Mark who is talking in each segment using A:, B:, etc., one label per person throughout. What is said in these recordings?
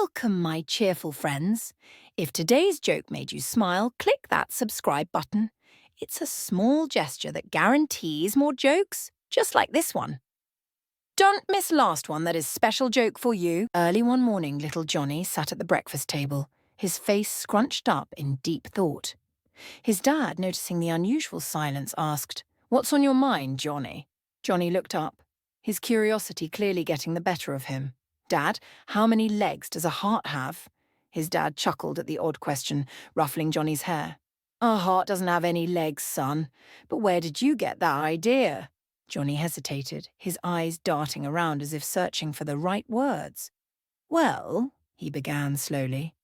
A: Welcome, my cheerful friends. If today's joke made you smile, click that subscribe button. It's a small gesture that guarantees more jokes, just like this one. Don't miss last one that is special joke for you. Early one morning, little Johnny sat at the breakfast table, his face scrunched up in deep thought. His dad, noticing the unusual silence, asked, "What's on your mind, Johnny?" Johnny looked up, his curiosity clearly getting the better of him. "Dad, how many legs does a heart have?" His dad chuckled at the odd question, ruffling Johnny's hair. "A heart doesn't have any legs, son. But where did you get that idea?" Johnny hesitated, his eyes darting around as if searching for the right words. "Well," he began slowly,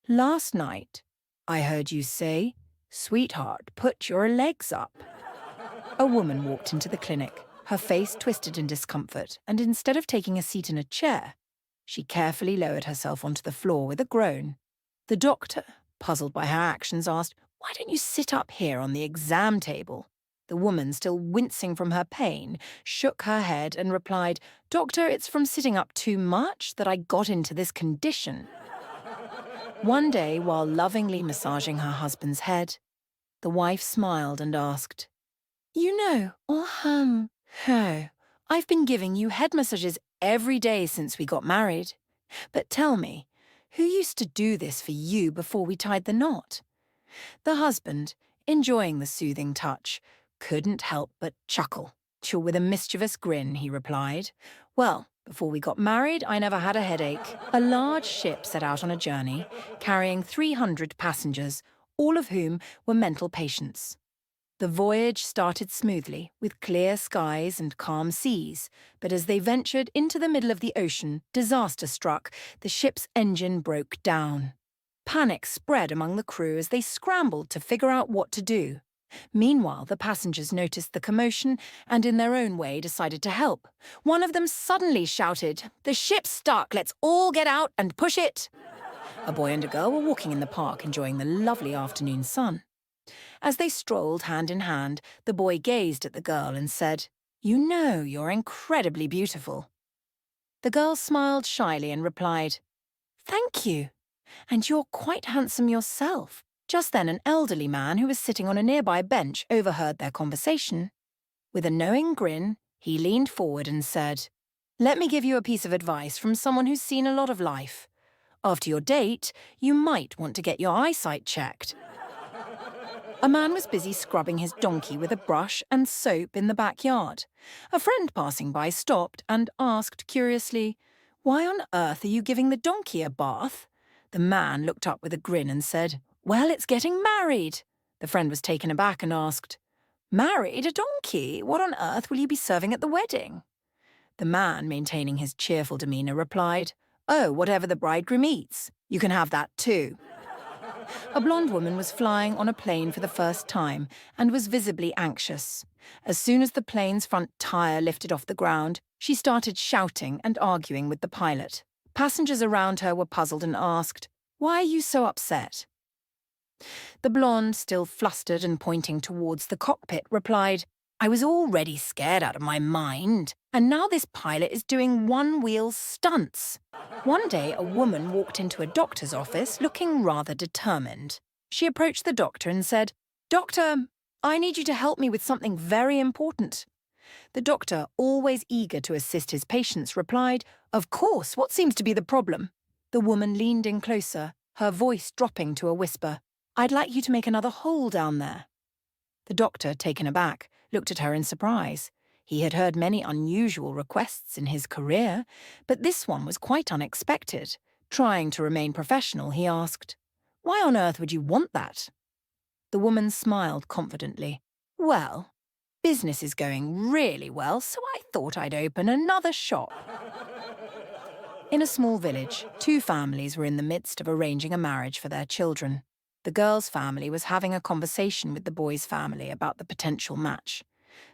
A: "last night I heard you say, 'Sweetheart, put your legs up.'" A woman walked into the clinic, her face twisted in discomfort, and instead of taking a seat in a chair, she carefully lowered herself onto the floor with a groan. The doctor, puzzled by her actions, asked, "Why don't you sit up here on the exam table?" The woman, still wincing from her pain, shook her head and replied, "Doctor, it's from sitting up too much that I got into this condition." One day, while lovingly massaging her husband's head, the wife smiled and asked, I've been giving you head massages every day since we got married. But tell me, who used to do this for you before we tied the knot?" The husband, enjoying the soothing touch, couldn't help but chuckle. With a mischievous grin, he replied, "Well, before we got married, I never had a headache." A large ship set out on a journey, carrying 300 passengers, all of whom were mental patients. The voyage started smoothly, with clear skies and calm seas, but as they ventured into the middle of the ocean, disaster struck. The ship's engine broke down. Panic spread among the crew as they scrambled to figure out what to do. Meanwhile, the passengers noticed the commotion and in their own way decided to help. One of them suddenly shouted, "The ship's stuck, let's all get out and push it." A boy and a girl were walking in the park enjoying the lovely afternoon sun. As they strolled hand in hand, the boy gazed at the girl and said, "You're incredibly beautiful." The girl smiled shyly and replied, "Thank you. And you're quite handsome yourself." Just then, an elderly man who was sitting on a nearby bench overheard their conversation. With a knowing grin, he leaned forward and said, "Let me give you a piece of advice from someone who's seen a lot of life. After your date, you might want to get your eyesight checked." A man was busy scrubbing his donkey with a brush and soap in the backyard. A friend passing by stopped and asked curiously, "Why on earth are you giving the donkey a bath?" The man looked up with a grin and said, "Well, it's getting married." The friend was taken aback and asked, "Married? A donkey? What on earth will you be serving at the wedding?" The man, maintaining his cheerful demeanor, replied, "Oh, whatever the bridegroom eats. You can have that too." A blonde woman was flying on a plane for the first time and was visibly anxious. As soon as the plane's front tire lifted off the ground, she started shouting and arguing with the pilot. Passengers around her were puzzled and asked, "Why are you so upset?" The blonde, still flustered and pointing towards the cockpit, replied, "I was already scared out of my mind, and now this pilot is doing one-wheel stunts." One day, a woman walked into a doctor's office looking rather determined. She approached the doctor and said, "Doctor, I need you to help me with something very important." The doctor, always eager to assist his patients, replied, "Of course, what seems to be the problem?" The woman leaned in closer, her voice dropping to a whisper, "I'd like you to make another hole down there." The doctor, taken aback, looked at her in surprise. He had heard many unusual requests in his career, but this one was quite unexpected. Trying to remain professional, he asked, "Why on earth would you want that?" The woman smiled confidently. "Well, business is going really well, so I thought I'd open another shop." In a small village, two families were in the midst of arranging a marriage for their children. The girl's family was having a conversation with the boy's family about the potential match.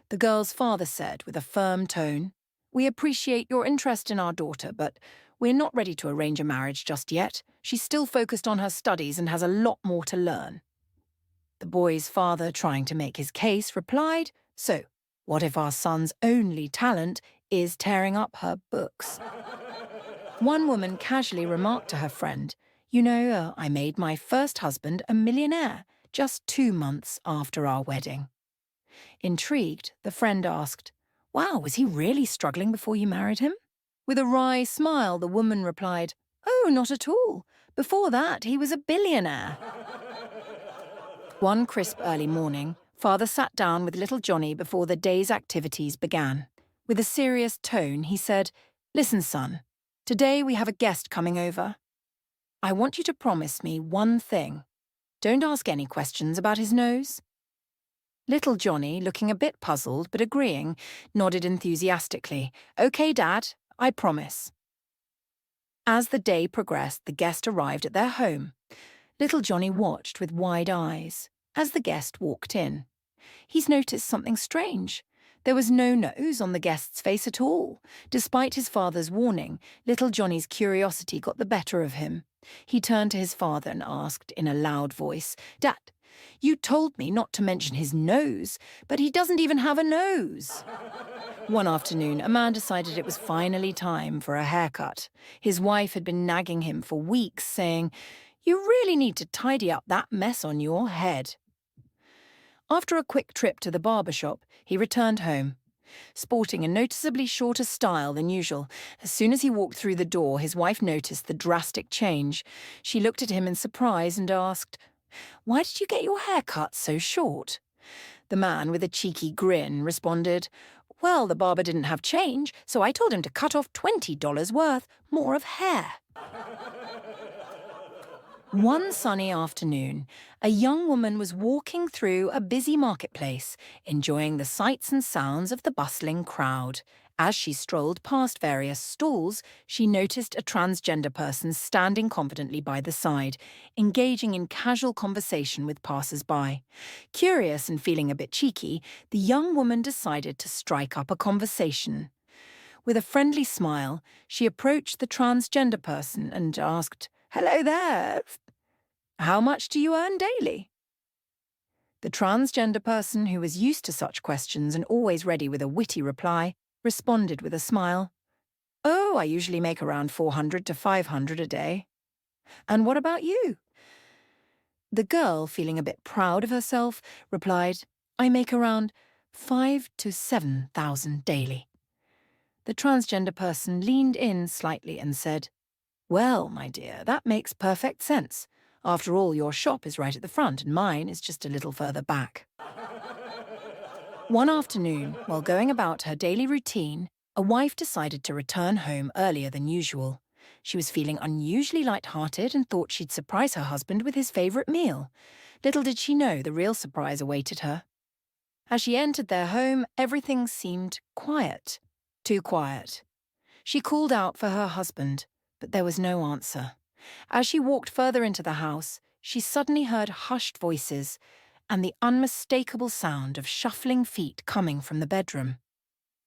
A: The girl's father said with a firm tone, "We appreciate your interest in our daughter, but we're not ready to arrange a marriage just yet. She's still focused on her studies and has a lot more to learn." The boy's father, trying to make his case, replied, "So, what if our son's only talent is tearing up her books?" One woman casually remarked to her friend, "You know, I made my first husband a millionaire just 2 months after our wedding." Intrigued, the friend asked, "Wow, was he really struggling before you married him?" With a wry smile, the woman replied, "Oh, not at all. Before that, he was a billionaire." One crisp early morning, father sat down with little Johnny before the day's activities began. With a serious tone, he said, "Listen, son, today we have a guest coming over. I want you to promise me one thing. Don't ask any questions about his nose." Little Johnny, looking a bit puzzled but agreeing, nodded enthusiastically. "Okay, Dad, I promise." As the day progressed, the guest arrived at their home. Little Johnny watched with wide eyes as the guest walked in. He's noticed something strange. There was no nose on the guest's face at all. Despite his father's warning, little Johnny's curiosity got the better of him. He turned to his father and asked in a loud voice, "Dad, you told me not to mention his nose, but he doesn't even have a nose." One afternoon, a man decided it was finally time for a haircut. His wife had been nagging him for weeks, saying, "You really need to tidy up that mess on your head." After a quick trip to the barber shop, he returned home, sporting a noticeably shorter style than usual. As soon as he walked through the door, his wife noticed the drastic change. She looked at him in surprise and asked, "Why did you get your hair cut so short?" The man, with a cheeky grin, responded, "Well, the barber didn't have change, so I told him to cut off $20 worth more of hair." One sunny afternoon, a young woman was walking through a busy marketplace, enjoying the sights and sounds of the bustling crowd. As she strolled past various stalls, she noticed a transgender person standing confidently by the side, engaging in casual conversation with passers-by. Curious and feeling a bit cheeky, the young woman decided to strike up a conversation. With a friendly smile, she approached the transgender person and asked, "Hello there. How much do you earn daily?" The transgender person, who was used to such questions and always ready with a witty reply, responded with a smile, "Oh, I usually make around 400 to 500 a day. And what about you?" The girl, feeling a bit proud of herself, replied, "I make around 5 to 7,000 daily." The transgender person leaned in slightly and said, "Well, my dear, that makes perfect sense. After all, your shop is right at the front and mine is just a little further back." One afternoon, while going about her daily routine, a wife decided to return home earlier than usual. She was feeling unusually light-hearted and thought she'd surprise her husband with his favourite meal. Little did she know the real surprise awaited her. As she entered their home, everything seemed quiet. Too quiet. She called out for her husband, but there was no answer. As she walked further into the house, she suddenly heard hushed voices and the unmistakable sound of shuffling feet coming from the bedroom.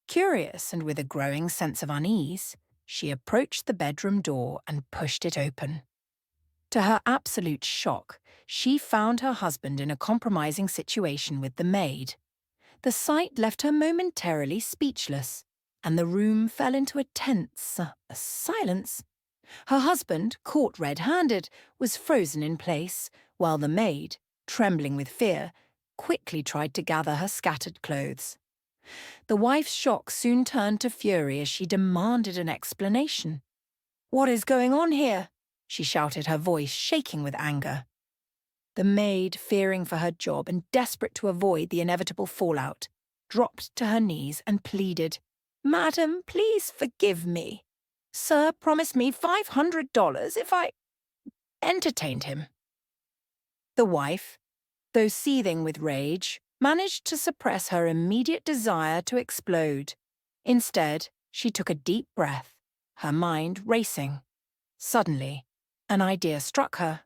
A: Curious and with a growing sense of unease, she approached the bedroom door and pushed it open. To her absolute shock, she found her husband in a compromising situation with the maid. The sight left her momentarily speechless, and the room fell into a tense silence. Her husband, caught red-handed, was frozen in place, while the maid, trembling with fear, quickly tried to gather her scattered clothes. The wife's shock soon turned to fury as she demanded an explanation. "What is going on here?" she shouted, her voice shaking with anger. The maid, fearing for her job and desperate to avoid the inevitable fallout, dropped to her knees and pleaded, "Madam, please forgive me. Sir promised me $500 if I entertained him." The wife, though seething with rage, managed to suppress her immediate desire to explode. Instead, she took a deep breath, her mind racing. Suddenly, an idea struck her.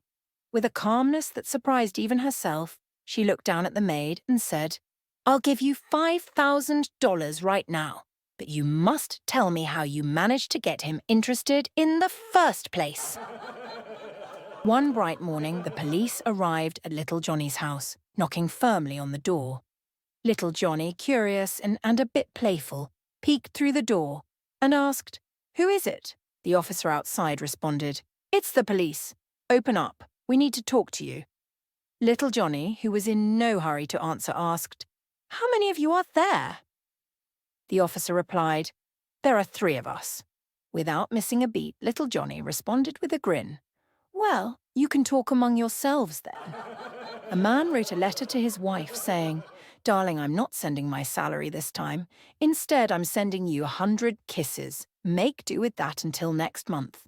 A: With a calmness that surprised even herself, she looked down at the maid and said, "I'll give you $5,000 right now, but you must tell me how you managed to get him interested in the first place." One bright morning, the police arrived at little Johnny's house, knocking firmly on the door. Little Johnny, curious and a bit playful, peeked through the door and asked, "Who is it?" The officer outside responded, "It's the police. Open up. We need to talk to you." Little Johnny, who was in no hurry to answer, asked, "How many of you are there?" The officer replied, "There are 3 of us." Without missing a beat, little Johnny responded with a grin. "Well, you can talk among yourselves then." A man wrote a letter to his wife saying, "Darling, I'm not sending my salary this time. Instead, I'm sending you 100 kisses. Make do with that until next month."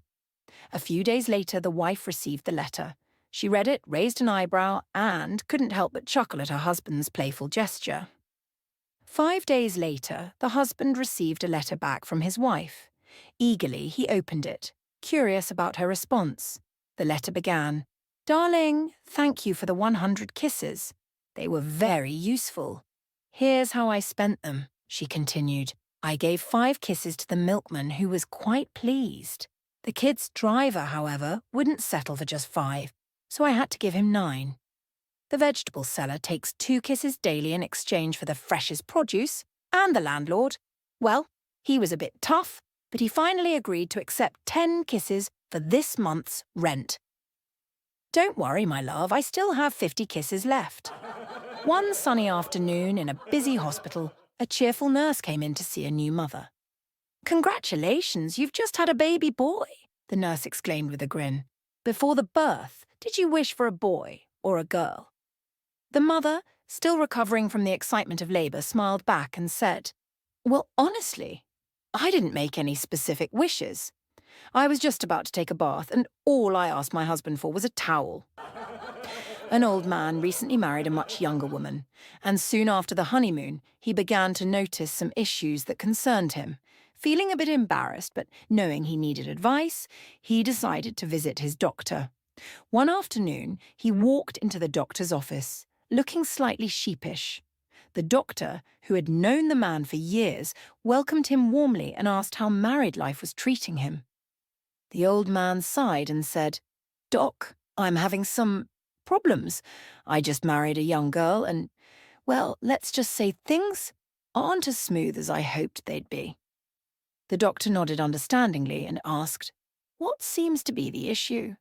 A: A few days later, the wife received the letter. She read it, raised an eyebrow, and couldn't help but chuckle at her husband's playful gesture. 5 days later, the husband received a letter back from his wife. Eagerly, he opened it, curious about her response. The letter began, "Darling, thank you for the 100 kisses. They were very useful. Here's how I spent them," she continued. "I gave 5 kisses to the milkman, who was quite pleased. The kid's driver, however, wouldn't settle for just 5, so I had to give him 9. The vegetable seller takes 2 kisses daily in exchange for the freshest produce, and the landlord, well, he was a bit tough, but he finally agreed to accept 10 kisses for this month's rent. Don't worry, my love, I still have 50 kisses left." One sunny afternoon in a busy hospital, a cheerful nurse came in to see a new mother. "Congratulations, you've just had a baby boy," the nurse exclaimed with a grin. "Before the birth, did you wish for a boy or a girl?" The mother, still recovering from the excitement of labour, smiled back and said, "Well, honestly, I didn't make any specific wishes. I was just about to take a bath, and all I asked my husband for was a towel." An old man recently married a much younger woman, and soon after the honeymoon, he began to notice some issues that concerned him. Feeling a bit embarrassed, but knowing he needed advice, he decided to visit his doctor. One afternoon, he walked into the doctor's office, looking slightly sheepish. The doctor, who had known the man for years, welcomed him warmly and asked how married life was treating him. The old man sighed and said, "Doc, I'm having some problems. I just married a young girl and, well, let's just say things aren't as smooth as I hoped they'd be." The doctor nodded understandingly and asked, "What seems to be the issue?"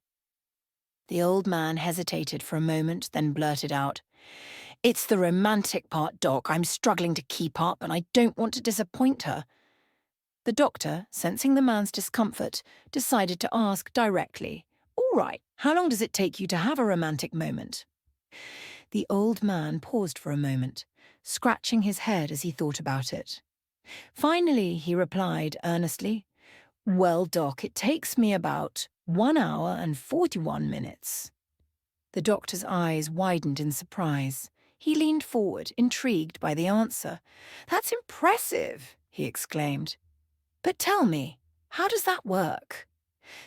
A: The old man hesitated for a moment, then blurted out, "It's the romantic part, Doc. I'm struggling to keep up and I don't want to disappoint her." The doctor, sensing the man's discomfort, decided to ask directly, "All right, how long does it take you to have a romantic moment?" The old man paused for a moment, scratching his head as he thought about it. Finally, he replied earnestly, "Well, Doc, it takes me about 1 hour and 41 minutes. The doctor's eyes widened in surprise. He leaned forward, intrigued by the answer. "That's impressive," he exclaimed. "But tell me, how does that work?"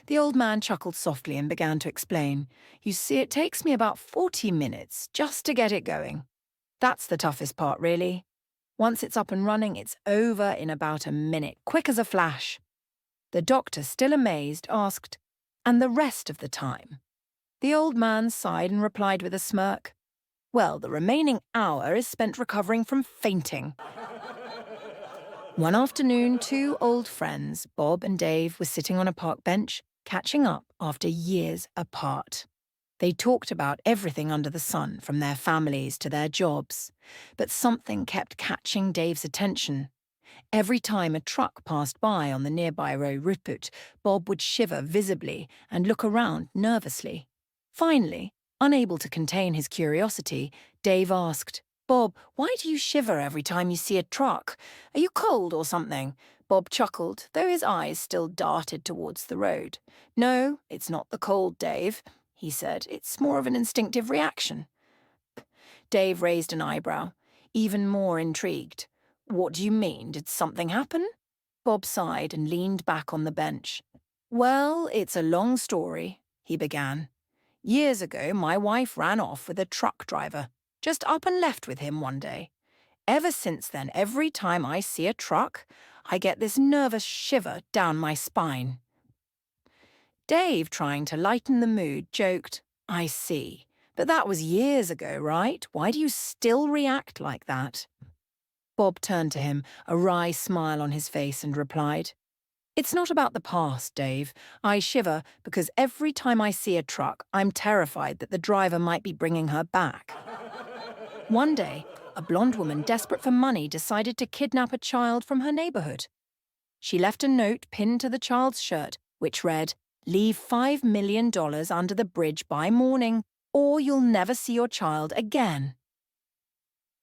A: The old man chuckled softly and began to explain. "You see, it takes me about 40 minutes just to get it going. That's the toughest part, really. Once it's up and running, it's over in about a minute, quick as a flash." The doctor, still amazed, asked, "And the rest of the time?" The old man sighed and replied with a smirk, "Well, the remaining hour is spent recovering from fainting." One afternoon, 2 old friends, Bob and Dave, were sitting on a park bench, catching up after years apart. They talked about everything under the sun, from their families to their jobs. But something kept catching Dave's attention. Every time a truck passed by on the nearby route, Bob would shiver visibly and look around nervously. Finally, unable to contain his curiosity, Dave asked, "Bob, why do you shiver every time you see a truck? Are you cold or something?" Bob chuckled, though his eyes still darted towards the road. "No, it's not the cold, Dave," he said. "It's more of an instinctive reaction." Dave raised an eyebrow, even more intrigued. "What do you mean? Did something happen?" Bob sighed and leaned back on the bench. "Well, it's a long story," he began. "Years ago, my wife ran off with a truck driver, just up and left with him one day. Ever since then, every time I see a truck, I get this nervous shiver down my spine." Dave, trying to lighten the mood, joked, "I see. But that was years ago, right? Why do you still react like that?" Bob turned to him, a wry smile on his face, and replied, It's not about the past, Dave. I shiver because every time I see a truck, I'm terrified that the driver might be bringing her back. One day, a blonde woman desperate for money decided to kidnap a child from her neighborhood. She left a note pinned to the child's shirt, which read, "Leave $5 million under the bridge by morning, or you'll never see your child again."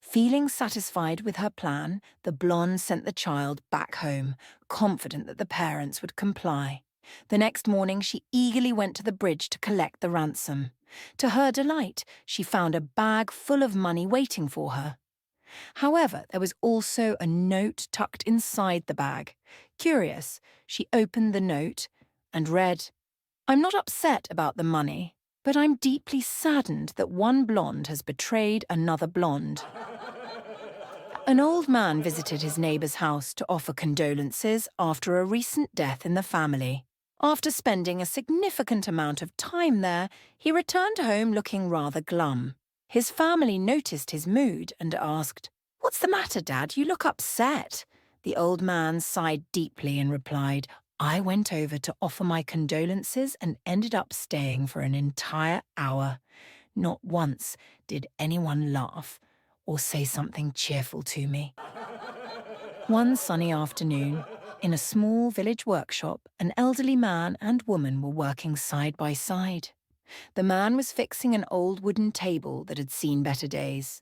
A: Feeling satisfied with her plan, the blonde sent the child back home, confident that the parents would comply. The next morning, she eagerly went to the bridge to collect the ransom. To her delight, she found a bag full of money waiting for her. However, there was also a note tucked inside the bag. Curious, she opened the note and read, "I'm not upset about the money, but I'm deeply saddened that one blonde has betrayed another blonde." An old man visited his neighbour's house to offer condolences after a recent death in the family. After spending a significant amount of time there, he returned home looking rather glum. His family noticed his mood and asked, "What's the matter, Dad? You look upset." The old man sighed deeply and replied, "I went over to offer my condolences and ended up staying for an entire hour. Not once did anyone laugh or say something cheerful to me." One sunny afternoon, in a small village workshop, an elderly man and woman were working side by side. The man was fixing an old wooden table that had seen better days.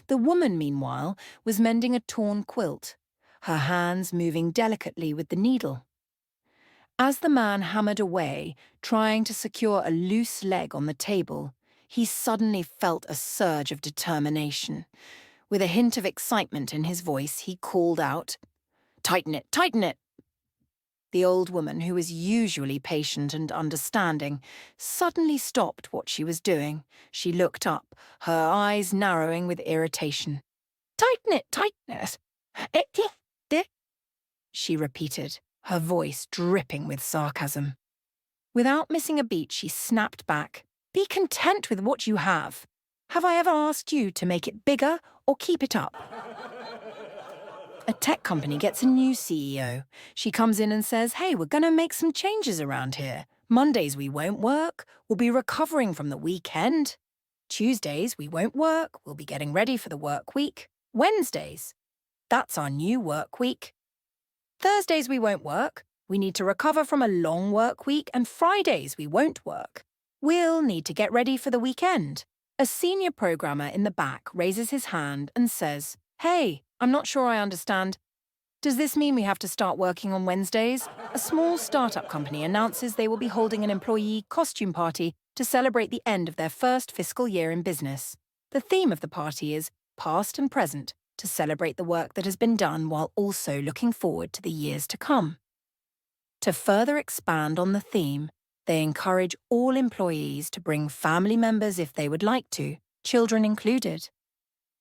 A: The woman, meanwhile, was mending a torn quilt, her hands moving delicately with the needle. As the man hammered away, trying to secure a loose leg on the table, he suddenly felt a surge of determination. With a hint of excitement in his voice, he called out, "Tighten it, tighten it!" The old woman, who was usually patient and understanding, suddenly stopped what she was doing. She looked up, her eyes narrowing with irritation. "Tighten it, tighten it!" she repeated, her voice dripping with sarcasm. Without missing a beat, she snapped back, "Be content with what you have. Have I ever asked you to make it bigger or keep it up?" A tech company gets a new CEO. She comes in and says, "Hey, we're going to make some changes around here. Mondays we won't work. We'll be recovering from the weekend. Tuesdays we won't work. We'll be getting ready for the work week. Wednesdays, that's our new work week. Thursdays we won't work. We need to recover from a long work week, and Fridays we won't work. We'll need to get ready for the weekend." A senior programmer in the back raises his hand and says, "Hey, I'm not sure I understand. Does this mean we have to start working on Wednesdays?" A small startup company announces they will be holding an employee costume party to celebrate the end of their first fiscal year in business. The theme of the party is past and present, to celebrate the work that has been done while also looking forward to the years to come. To further expand on the theme, they encourage all employees to bring family members if they would like to, children included.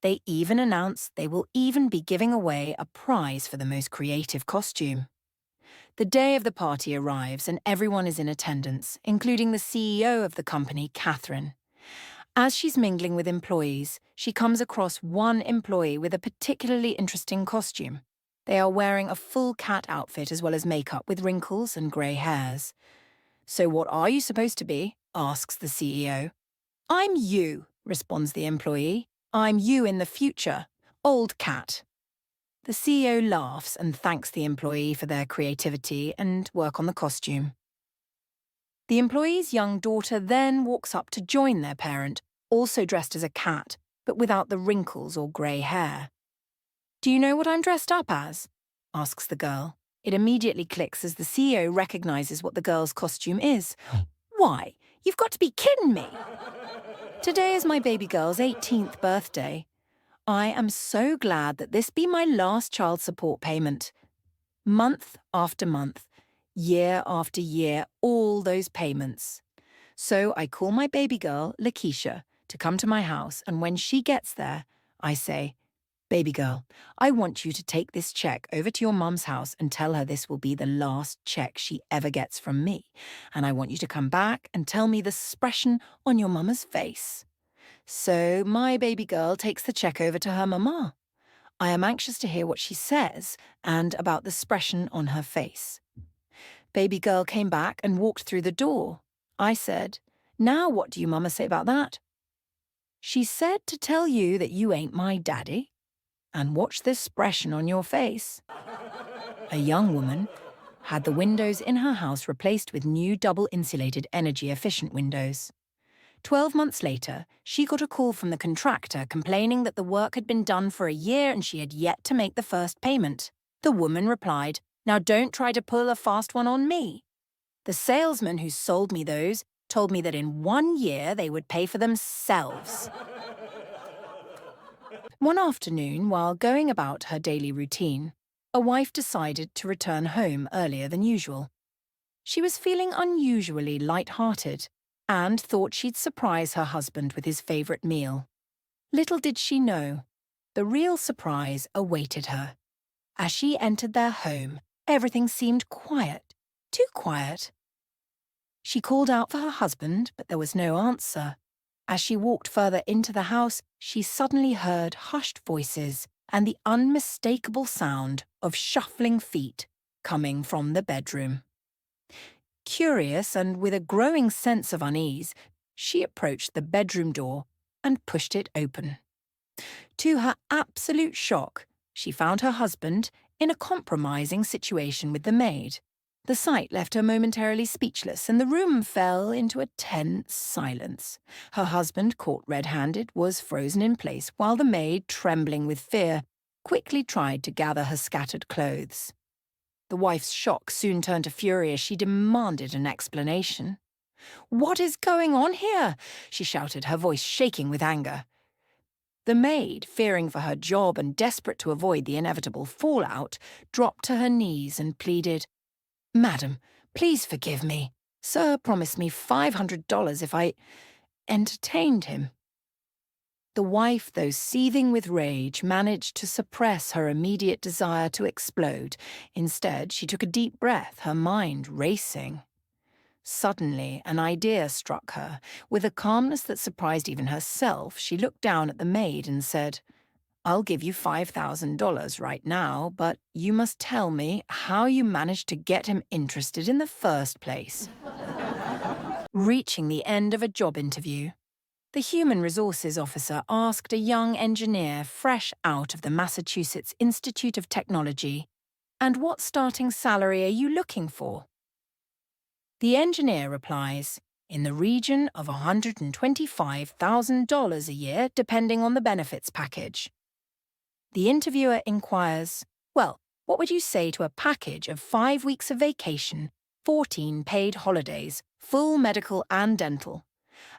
A: They even announce they will even be giving away a prize for the most creative costume. The day of the party arrives and everyone is in attendance, including the CEO of the company, Catherine. As she's mingling with employees, she comes across one employee with a particularly interesting costume. They are wearing a full cat outfit as well as makeup with wrinkles and grey hairs. "So what are you supposed to be?" asks the CEO. "I'm you," responds the employee. "I'm you in the future, old cat." The CEO laughs and thanks the employee for their creativity and work on the costume. The employee's young daughter then walks up to join their parent, also dressed as a cat, but without the wrinkles or grey hair. "Do you know what I'm dressed up as?" asks the girl. It immediately clicks as the CEO recognizes what the girl's costume is. "Why, you've got to be kidding me! Today is my baby girl's 18th birthday. I am so glad that this be my last child support payment. Month after month, year after year, all those payments. So I call my baby girl, Lakeisha, to come to my house, and when she gets there, I say, 'Baby girl, I want you to take this check over to your mum's house and tell her this will be the last check she ever gets from me. And I want you to come back and tell me the expression on your mama's face.' So my baby girl takes the check over to her mama. I am anxious to hear what she says and about the expression on her face. Baby girl came back and walked through the door. I said, "Now what do you mama say about that?" "She said to tell you that you ain't my daddy. And watch this expression on your face." A young woman had the windows in her house replaced with new double-insulated energy-efficient windows. 12 months later, she got a call from the contractor complaining that the work had been done for a year and she had yet to make the first payment. The woman replied, "Now don't try to pull a fast one on me. The salesman who sold me those told me that in 1 year they would pay for themselves." One afternoon, while going about her daily routine, a wife decided to return home earlier than usual. She was feeling unusually light-hearted and thought she'd surprise her husband with his favourite meal. Little did she know, the real surprise awaited her. As she entered their home, everything seemed quiet, too quiet. She called out for her husband, but there was no answer. As she walked further into the house, she suddenly heard hushed voices and the unmistakable sound of shuffling feet coming from the bedroom. Curious and with a growing sense of unease, she approached the bedroom door and pushed it open. To her absolute shock, she found her husband in a compromising situation with the maid. The sight left her momentarily speechless, and the room fell into a tense silence. Her husband, caught red-handed, was frozen in place, while the maid, trembling with fear, quickly tried to gather her scattered clothes. The wife's shock soon turned to fury as she demanded an explanation. "What is going on here?" she shouted, her voice shaking with anger. The maid, fearing for her job and desperate to avoid the inevitable fallout, dropped to her knees and pleaded, "Madam, please forgive me. Sir promised me $500 if I entertained him." The wife, though seething with rage, managed to suppress her immediate desire to explode. Instead, she took a deep breath, her mind racing. Suddenly, an idea struck her. With a calmness that surprised even herself, she looked down at the maid and said, "I'll give you $5,000 right now, but you must tell me how you managed to get him interested in the first place." Reaching the end of a job interview, the human resources officer asked a young engineer fresh out of the Massachusetts Institute of Technology, "And what starting salary are you looking for?" The engineer replies, "In the region of $125,000 a year, depending on the benefits package." The interviewer inquires, "Well, what would you say to a package of 5 weeks of vacation, 14 paid holidays, full medical and dental,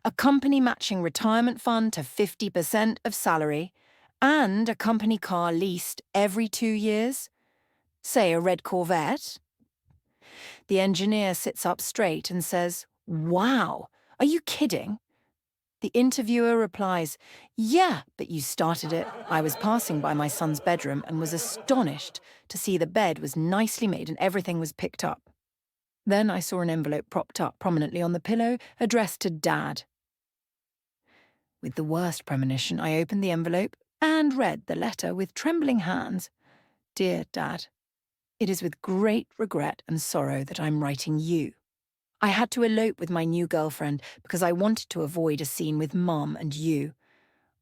A: a company matching retirement fund to 50% of salary, and a company car leased every 2 years? Say a red Corvette?" The engineer sits up straight and says, "Wow, are you kidding?" The interviewer replies, "Yeah, but you started it. I was passing by my son's bedroom and was astonished to see the bed was nicely made and everything was picked up. Then I saw an envelope propped up prominently on the pillow, addressed to Dad." With the worst premonition, I opened the envelope and read the letter with trembling hands. "Dear Dad, it is with great regret and sorrow that I'm writing you. I had to elope with my new girlfriend because I wanted to avoid a scene with Mom and you.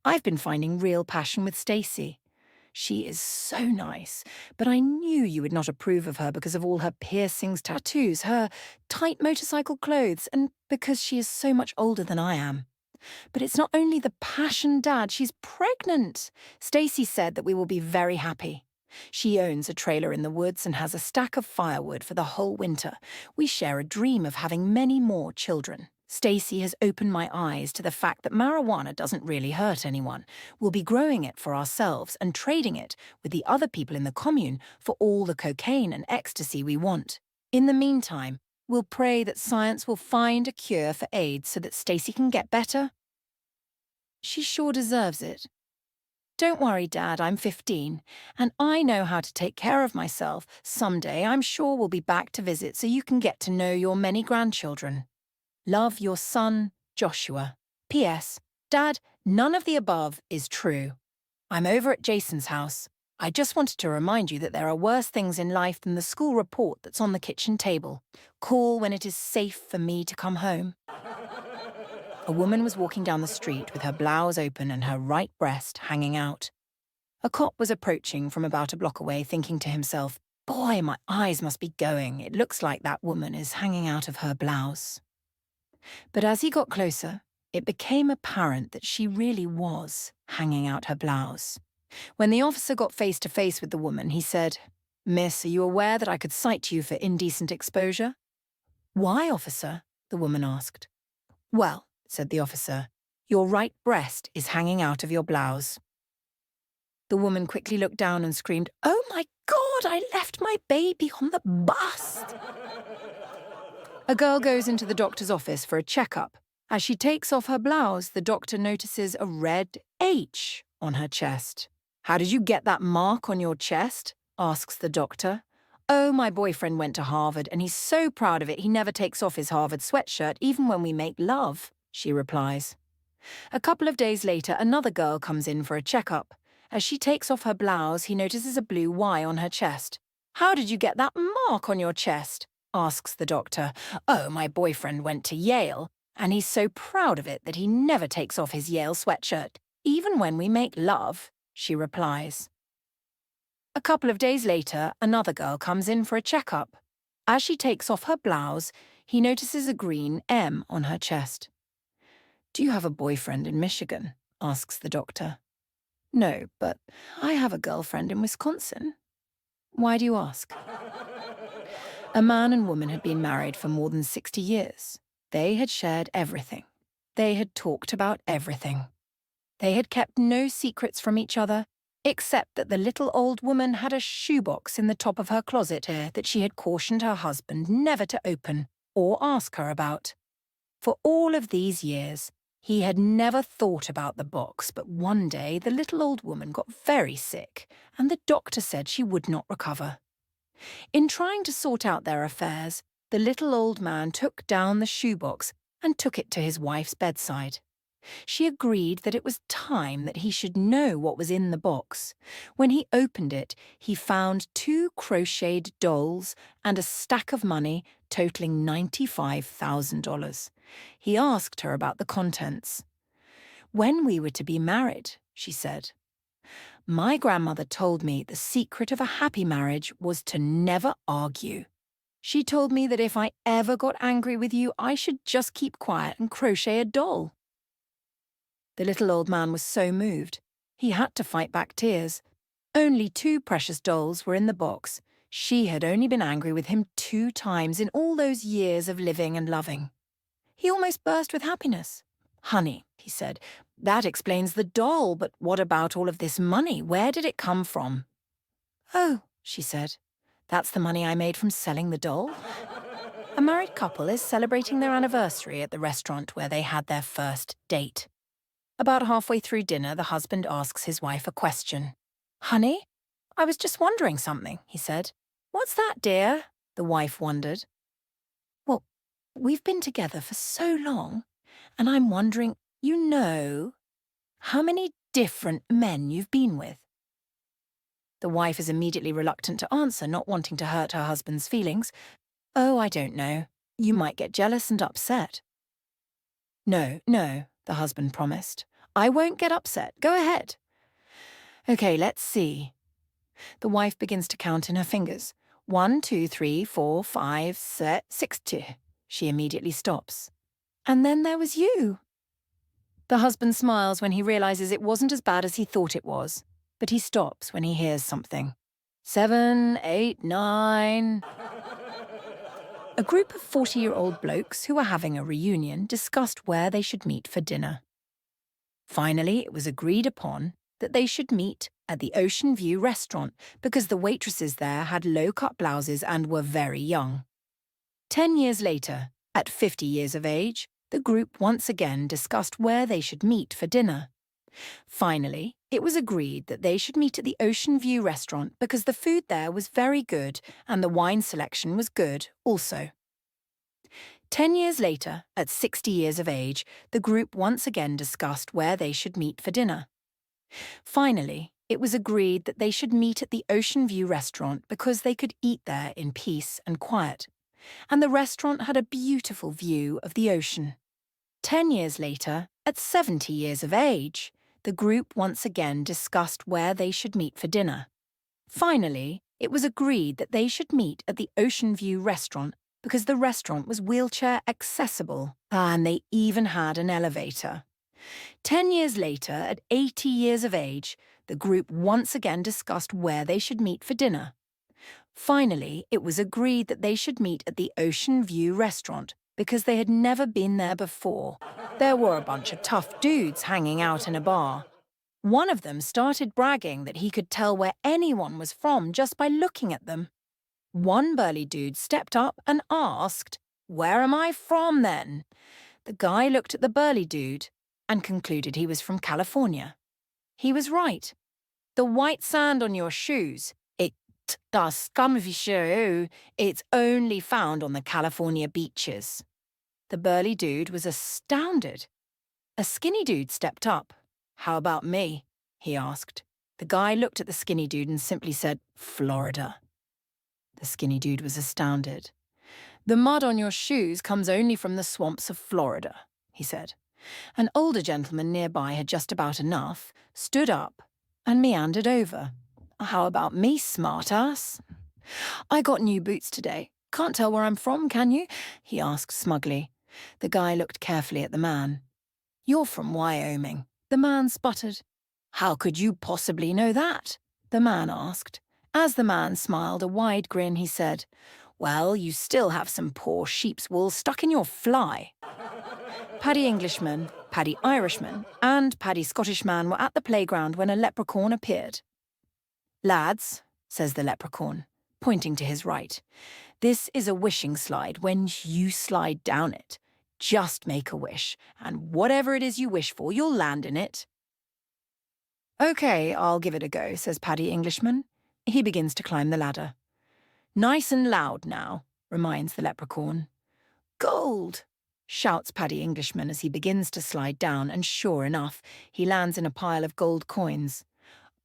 A: I've been finding real passion with Stacy. She is so nice, but I knew you would not approve of her because of all her piercings, tattoos, her tight motorcycle clothes, and because she is so much older than I am. But it's not only the passion, Dad, she's pregnant. Stacy said that we will be very happy. She owns a trailer in the woods and has a stack of firewood for the whole winter. We share a dream of having many more children. Stacy has opened my eyes to the fact that marijuana doesn't really hurt anyone. We'll be growing it for ourselves and trading it with the other people in the commune for all the cocaine and ecstasy we want. In the meantime, we'll pray that science will find a cure for AIDS so that Stacy can get better. She sure deserves it. Don't worry, Dad, I'm 15, and I know how to take care of myself. Someday I'm sure we'll be back to visit so you can get to know your many grandchildren. Love, your son, Joshua. P.S. Dad, none of the above is true. I'm over at Jason's house. I just wanted to remind you that there are worse things in life than the school report that's on the kitchen table. Call when it is safe for me to come home. A woman was walking down the street with her blouse open and her right breast hanging out. A cop was approaching from about a block away, thinking to himself, "Boy, my eyes must be going. It looks like that woman is hanging out of her blouse." But as he got closer, it became apparent that she really was hanging out her blouse. When the officer got face to face with the woman, he said, "Miss, are you aware that I could cite you for indecent exposure?" "Why, officer?" the woman asked. "Well," said the officer, "your right breast is hanging out of your blouse." The woman quickly looked down and screamed, "Oh my God, I left my baby on the bus!" A girl goes into the doctor's office for a checkup. As she takes off her blouse, the doctor notices a red H on her chest. "How did you get that mark on your chest?" asks the doctor. "Oh, my boyfriend went to Harvard and he's so proud of it he never takes off his Harvard sweatshirt even when we make love," she replies. A couple of days later, another girl comes in for a checkup. As she takes off her blouse, he notices a blue Y on her chest. "How did you get that mark on your chest?" asks the doctor. "Oh, my boyfriend went to Yale, and he's so proud of it that he never takes off his Yale sweatshirt, even when we make love," she replies. A couple of days later, another girl comes in for a checkup. As she takes off her blouse, he notices a green M on her chest. "Do you have a boyfriend in Michigan?" asks the doctor. "No, but I have a girlfriend in Wisconsin." "Why do you ask?" A man and woman had been married for more than 60 years. They had shared everything. They had talked about everything. They had kept no secrets from each other, except that the little old woman had a shoebox in the top of her closet here that she had cautioned her husband never to open or ask her about. For all of these years, he had never thought about the box, but one day the little old woman got very sick, and the doctor said she would not recover. In trying to sort out their affairs, the little old man took down the shoebox and took it to his wife's bedside. She agreed that it was time that he should know what was in the box. When he opened it, he found 2 crocheted dolls and a stack of money totaling $95,000. He asked her about the contents. "When we were to be married," she said, "my grandmother told me the secret of a happy marriage was to never argue. She told me that if I ever got angry with you, I should just keep quiet and crochet a doll." The little old man was so moved, he had to fight back tears. Only 2 precious dolls were in the box. She had only been angry with him 2 times in all those years of living and loving. He almost burst with happiness. "Honey," he said, "that explains the doll, but what about all of this money? Where did it come from?" "Oh," she said, "that's the money I made from selling the doll." A married couple is celebrating their anniversary at the restaurant where they had their first date. About halfway through dinner, the husband asks his wife a question. "Honey, I was just wondering something," he said. "What's that, dear?" the wife wondered. "Well, we've been together for so long, and I'm wondering, how many different men you've been with?" The wife is immediately reluctant to answer, not wanting to hurt her husband's feelings. "Oh, I don't know. You might get jealous and upset." No, the husband promised. "I won't get upset. Go ahead." "Okay, let's see." The wife begins to count in her fingers. 1, 2, 3, 4, 5, 6. She immediately stops. "And then there was you." The husband smiles when he realizes it wasn't as bad as he thought it was, but he stops when he hears something. 7, 8, 9. A group of 40-year-old blokes who were having a reunion discussed where they should meet for dinner. Finally, it was agreed upon that they should meet at the Ocean View restaurant because the waitresses there had low-cut blouses and were very young. 10 years later, at 50 years of age, the group once again discussed where they should meet for dinner. Finally, it was agreed that they should meet at the Ocean View restaurant because the food there was very good and the wine selection was good also. 10 years later, at 60 years of age, the group once again discussed where they should meet for dinner. Finally, it was agreed that they should meet at the Ocean View restaurant because they could eat there in peace and quiet. And the restaurant had a beautiful view of the ocean. 10 years later, at 70 years of age, the group once again discussed where they should meet for dinner. Finally, it was agreed that they should meet at the Ocean View restaurant because the restaurant was wheelchair accessible, and they even had an elevator. 10 years later, at 80 years of age, the group once again discussed where they should meet for dinner. Finally, it was agreed that they should meet at the Ocean View restaurant because they had never been there before. There were a bunch of tough dudes hanging out in a bar. One of them started bragging that he could tell where anyone was from just by looking at them. One burly dude stepped up and asked, "Where am I from then?" The guy looked at the burly dude and concluded he was from California. He was right. The white sand on your shoes, das skamvisho, it's only found on the California beaches. The burly dude was astounded. A skinny dude stepped up. "How about me?" he asked. The guy looked at the skinny dude and simply said, "Florida." The skinny dude was astounded. "The mud on your shoes comes only from the swamps of Florida," he said. An older gentleman nearby had just about enough, stood up, and meandered over. "How about me, smartass?" "I got new boots today. Can't tell where I'm from, can you?" he asked smugly. The guy looked carefully at the man. "You're from Wyoming," the man sputtered. "How could you possibly know that?" the man asked. As the man smiled a wide grin, he said, "Well, you still have some poor sheep's wool stuck in your fly." Paddy Englishman, Paddy Irishman, and Paddy Scottishman were at the playground when a leprechaun appeared. "Lads," says the leprechaun, pointing to his right, "this is a wishing slide. When you slide down it, just make a wish, and whatever it is you wish for, you'll land in it." "Okay, I'll give it a go," says Paddy Englishman. He begins to climb the ladder. "Nice and loud now," reminds the leprechaun. "Gold!" shouts Paddy Englishman as he begins to slide down, and sure enough, he lands in a pile of gold coins.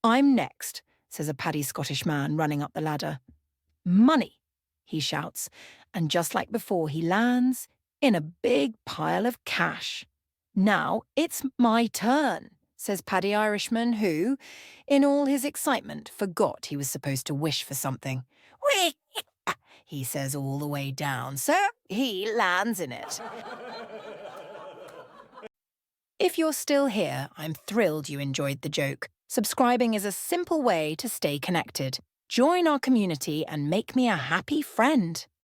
A: "I'm next," says a Paddy Scottish man running up the ladder. "Money!" he shouts, and just like before, he lands in a big pile of cash. "Now it's my turn," says Paddy Irishman, who, in all his excitement, forgot he was supposed to wish for something. "Whee!" he says all the way down, so he lands in it. If you're still here, I'm thrilled you enjoyed the joke. Subscribing is a simple way to stay connected. Join our community and make me a happy friend.